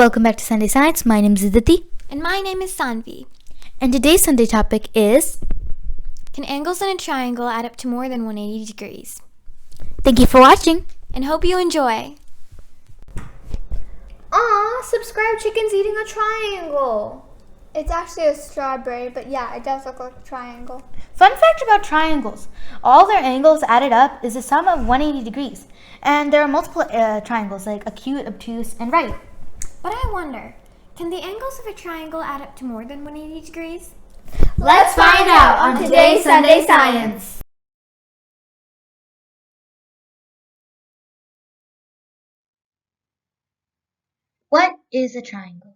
welcome back to Sunday Science. My name is Aditi. And my name is Sanvi. And today's Sunday topic is... Can angles in a triangle add up to more than 180 degrees? Thank you for watching. And hope you enjoy. Aw, subscribe chicken's eating a triangle. It's actually a strawberry, but yeah, it does look like a triangle. Fun fact about triangles. All their angles added up is a sum of 180 degrees. And there are multiple triangles like acute, obtuse, and right. But I wonder, can the angles of a triangle add up to more than 180 degrees? Let's find out on today's Sunday Science. What is a triangle?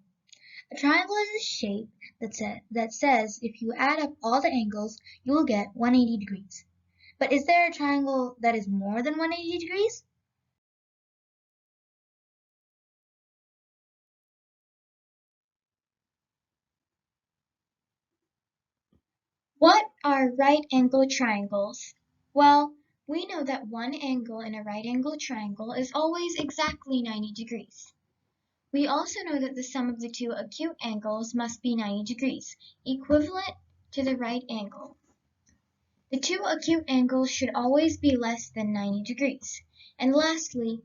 A triangle is a shape that says if you add up all the angles, you will get 180 degrees. But is there a triangle that is more than 180 degrees? What are right-angled triangles? Well, we know that one angle in a right-angled triangle is always exactly 90 degrees. We also know that the sum of the two acute angles must be 90 degrees, equivalent to the right angle. The two acute angles should always be less than 90 degrees. And lastly,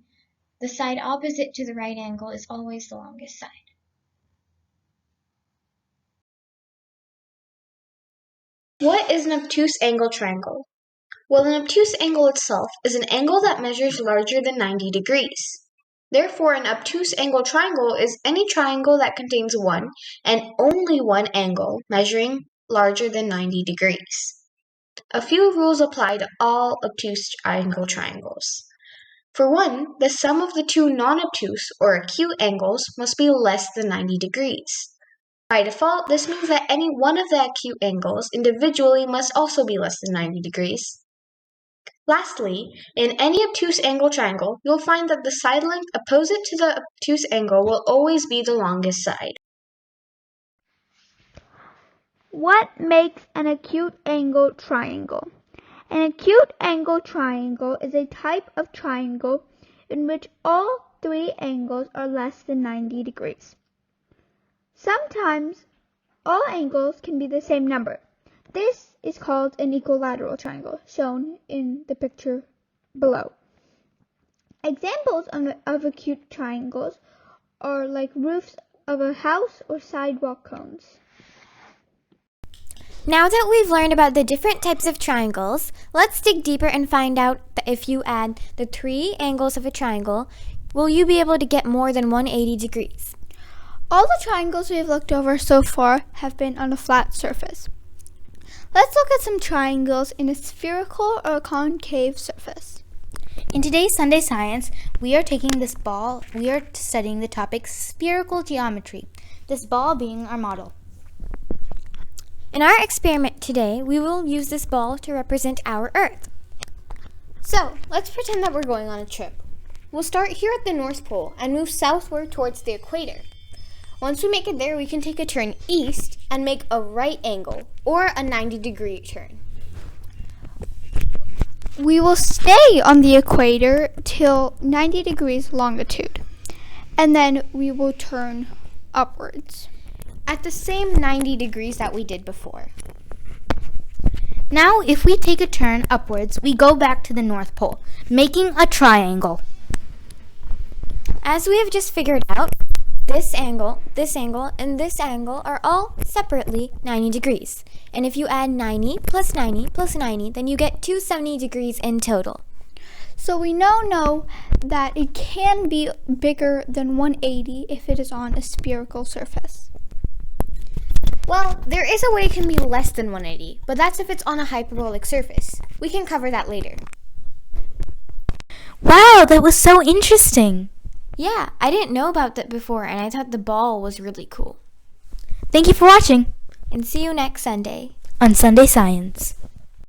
the side opposite to the right angle is always the longest side. What is an obtuse angle triangle? Well, an obtuse angle itself is an angle that measures larger than 90 degrees. Therefore, an obtuse angle triangle is any triangle that contains one and only one angle measuring larger than 90 degrees. A few rules apply to all obtuse angle triangles. For one, the sum of the two non-obtuse or acute angles must be less than 90 degrees. By default, this means that any one of the acute angles individually must also be less than 90 degrees. Lastly, in any obtuse angle triangle, you'll find that the side length opposite to the obtuse angle will always be the longest side. What makes an acute angle triangle? An acute angle triangle is a type of triangle in which all three angles are less than 90 degrees. Sometimes all angles can be the same number. This is called an equilateral triangle, shown in the picture below. Examples of acute triangles are like roofs of a house or sidewalk cones. Now that we've learned about the different types of triangles, let's dig deeper and find out that if you add the three angles of a triangle, will you be able to get more than 180 degrees? All the triangles we've looked over so far have been on a flat surface. Let's look at some triangles in a spherical or concave surface. In today's Sunday Science, we are taking this ball. We are studying the topic spherical geometry, this ball being our model. In our experiment today, we will use this ball to represent our Earth. So, let's pretend that we're going on a trip. We'll start here at the North Pole and move southward towards the equator. Once we make it there, we can take a turn east and make a right angle, or a 90-degree turn. We will stay on the equator till 90 degrees longitude, and then we will turn upwards at the same 90 degrees that we did before. Now, if we take a turn upwards, we go back to the North Pole, making a triangle. As we have just figured out, this angle, and this angle are all separately 90 degrees. And if you add 90 plus 90 plus 90, then you get 270 degrees in total. So we now know that it can be bigger than 180 if it is on a spherical surface. Well, there is a way it can be less than 180, but that's if it's on a hyperbolic surface. We can cover that later. Wow, that was so interesting. Yeah, I didn't know about that before, and I thought the ball was really cool. Thank you for watching. And see you next Sunday on Sunday Science.